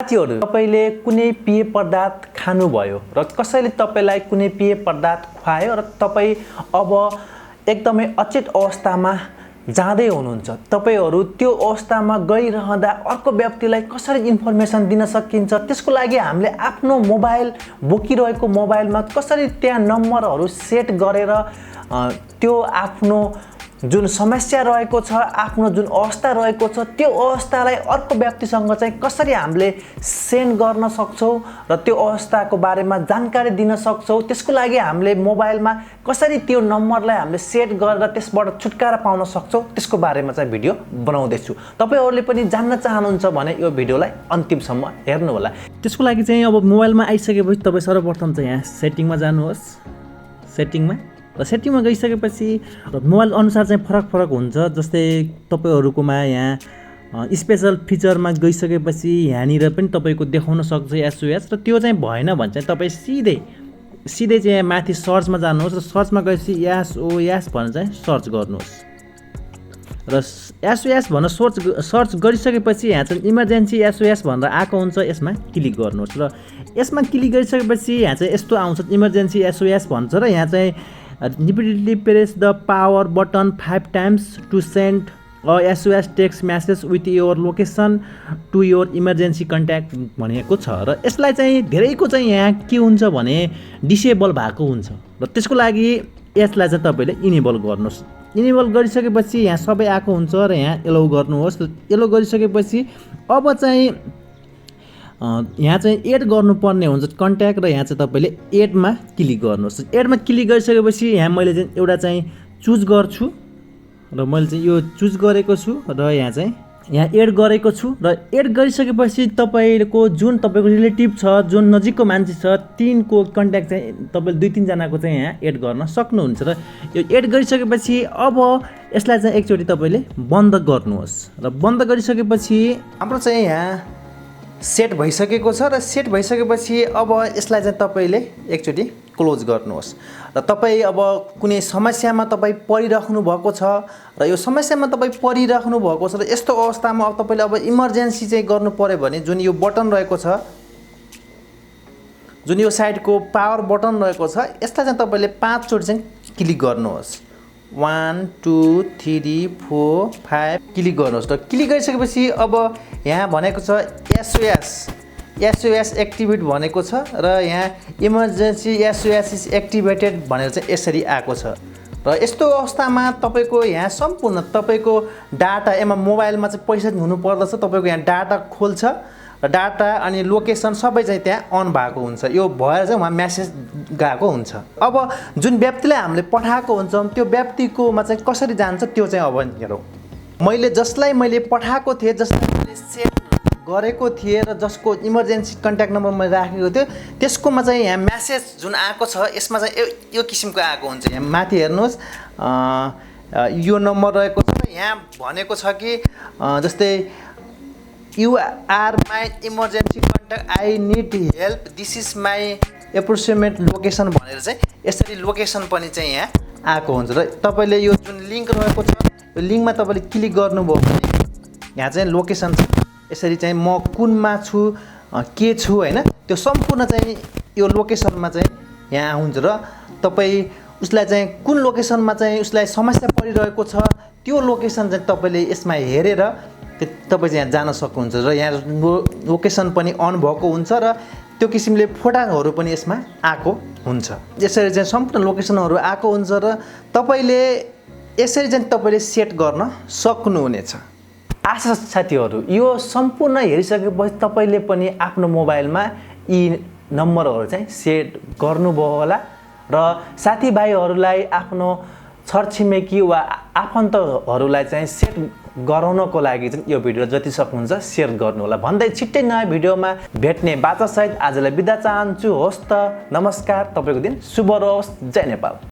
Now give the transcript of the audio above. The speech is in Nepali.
साथीहरु तपाईले कुनै पेय पदार्थ खानुभयो र कसैले तपाईलाई कुनै पेय पदार्थ खुवायो र तपाई अब एकदमै अचेत अवस्थामा जाँदै हुनुहुन्छ। तपाईहरु त्यो अवस्थामा गइरहँदा अर्को व्यक्तिलाई कसरी इन्फर्मेसन दिन सकिन्छ त्यसको लागि हामीले आफ्नो मोबाइल बोकिरहेको मोबाइलमा कसरी त्यहाँ नम्बरहरु सेट गरेर त्यो आफ्नो जुन समस्या रहेको छ आफ्नो जुन अवस्था रहेको छ त्यो अवस्थालाई अर्को व्यक्तिसँग चाहिँ कसरी हामीले सेन्ड गर्न सक्छौं र त्यो अवस्थाको बारेमा जानकारी दिन सक्छौं त्यसको लागि हामीले मोबाइलमा कसरी त्यो नम्बरलाई हामीले सेट गरेर त्यसबाट छुटकारा पाउन सक्छौं त्यसको बारेमा चाहिँ भिडियो बनाउँदै छु। तपाईहरुले पनि जान्न चाहनुहुन्छ भने यो भिडियोलाई अन्तिमसम्म हेर्नु होला। त्यसको लागि चाहिँ अब मोबाइलमा आइसकेपछि तपाई सर्वप्रथम चाहिँ यहाँ सेटिङमा जानुहोस्। सेटिङमा गइसकेपछि मोबाइल अनुसार चाहिँ फरक हुन्छ। जस्तै तपाईहरुकोमा यहाँ स्पेशल फिचरमा गइसकेपछि यहाँनिर पनि तपाईको देखाउन सक्छ SOS र त्यो चाहिँ भएन भने चाहिँ तपाई सिधै चाहिँ माथि सर्चमा जानुहोस् र सर्चमा गएपछि SOS भनेर चाहिँ सर्च गर्नुहोस् र SOS भनेर सर्च गरिसकेपछि यहाँ चाहिँ इमर्जेन्सी SOS भनेर आएको हुन्छ। यसमा क्लिक गर्नुहोस् र यसमा क्लिक गरिसकेपछि यहाँ चाहिँ यस्तो आउँछ इमर्जेन्सी SOS भन्छ र यहाँ चाहिँ repeatedly press the power button 5 times to send a SOS text message with your location to your emergency contact भनेको छ र यसलाई चाहिँ धेरैको चाहिँ यहाँ के हुन्छ भने डिसेबल भएको हुन्छ र त्यसको लागि यसलाई चाहिँ तपाईले इनेबल गर्नुहोस्। इनेबल गरिसकेपछि यहाँ सबै आएको हुन्छ र यहाँ एलाउ गर्नुहोस्। एलाउ गरिसकेपछि अब चाहिँ यहाँ चाहिँ एड गर्नुपर्ने हुन्छ कन्ट्याक्ट र यहाँ चाहिँ तपाईले एडमा क्लिक गर्नुहोस्। एडमा क्लिक गरिसकेपछि यहाँ मैले चाहिँ एउटा चाहिँ चुज गर्छु र मैले चाहिँ यो चुज गरेको छु र यहाँ एड गरेको छु र एड गरिसकेपछि तपाईको जुन तपाईको रिलेटिभ छ जुन नजिकको मान्छे छ तिनको कन्ट्याक्ट चाहिँ तपाईले 2-3 जनाको चाहिँ यहाँ एड गर्न सक्नुहुन्छ र यो एड गरिसकेपछि अब यसलाई चाहिँ एकचोटी तपाईले बन्द गर्नुहोस् र बन्द गरिसकेपछि हाम्रो चाहिँ यहाँ सेट भइसकेको छ र सेट भइसकेपछि अब यसलाई चाहिँ तपाईले एकचोटी क्लोज गर्नुहोस् र तपाई अब कुनै समस्यामा तपाई परिराख्नु भएको छ र यो समस्यामा तपाई परिराख्नु भएको छ र यस्तो अवस्थामा अब तपाईले अब इमर्जेन्सी चाहिँ गर्नु पर्यो भने जुन यो बटन रहेको छ जुन यो साइडको पावर बटन रहेको छ यसलाई चाहिँ तपाईले 5 चोटी चाहिँ क्लिक गर्नुहोस्। 1 2 3 4 5 क्लिक गर्नुहोस् र क्लिक गरिसकेपछि अब यहाँ भनेको छ SOS एक्टिभेट भनेको छ र यहाँ इमर्जेन्सी SOS इज एक्टिभेटेड भनेर चाहिँ यसरी आएको छ र यस्तो अवस्थामा तपाईको यहाँ सम्पूर्ण तपाईको डाटा एमा मोबाइलमा चाहिँ पैसा हुनु पर्दछ। तपाईको यहाँ डाटा खोल्छ र डाटा अनि लोकेसन सबै चाहिँ त्यहाँ अन भएको हुन्छ। यो भएर चाहिँ वहाँ मेसेज गएको हुन्छ। अब जुन व्यक्तिलाई हामीले पठाएको हुन्छ त्यो व्यक्तिकोमा चाहिँ कसरी जान्छ त्यो चाहिँ अब हेरौँ। जसलाई मैले पठाएको थिएँ जसलाई मैले सेभ गरेको थिएँ र जसको इमर्जेन्सी कन्ट्याक्ट नम्बर मैले राखेको थिएँ त्यसकोमा चाहिँ यहाँ मेसेज जुन आएको छ यसमा चाहिँ यो किसिमको आएको हुन्छ। यहाँ माथि हेर्नुहोस् यो नम्बर रहेको छ। यहाँ भनेको छ कि जस्तै You are my emergency contact. I need help. This is my approximate location भनेर चाहिँ यसरी लोकेसन पनि चाहिँ यहाँ आएको हुन्छ र तपाईले यो जुन लिंक रहेको छ यो लिंकमा तपाईले क्लिक गर्नुभयो भने यहाँ चाहिँ लोकेसन यसरी चाहिँ म कुनमा छु के छु हैन त्यो सम्पूर्ण चाहिँ यो लोकेसनमा चाहिँ यहाँ हुन्छ र तपाई उसलाई चाहिँ कुन लोकेसनमा चाहिँ उसलाई समस्या परिरहेको छ त्यो लोकेसन चाहिँ तपाईले यसमा हेरेर तपाई चाहिँ यहाँ जान सक्नुहुन्छ र यहाँ लोकेसन पनि अन भएको हुन्छ र त्यो किसिमले फोटाहरू पनि यसमा आएको हुन्छ। यसरी चाहिँ सम्पूर्ण लोकेसनहरू आएको हुन्छ र तपाईले यसरी चाहिँ तपाईले सेट गर्न सक्नुहुनेछ। आशा साथीहरु यो सम्पूर्ण हेरिसकेपछि तपाईले पनि आफ्नो मोबाइलमा यी नम्बरहरू चाहिँ सेट गर्नुभयो होला र साथीभाइहरूलाई आफ्नो छरछिमेकी वा आफन्तहरूलाई चाहिँ सेट गराउनको लागि चाहिँ यो भिडियो जति सक्नुहुन्छ शेयर गर्नु होला भन्दै छिट्टै नयाँ भिडियोमा भेट्ने बाचासहित आजलाई बिदा चाहन्छु। होस् त नमस्कार। तपाईको दिन शुभ रहोस्। जय नेपाल।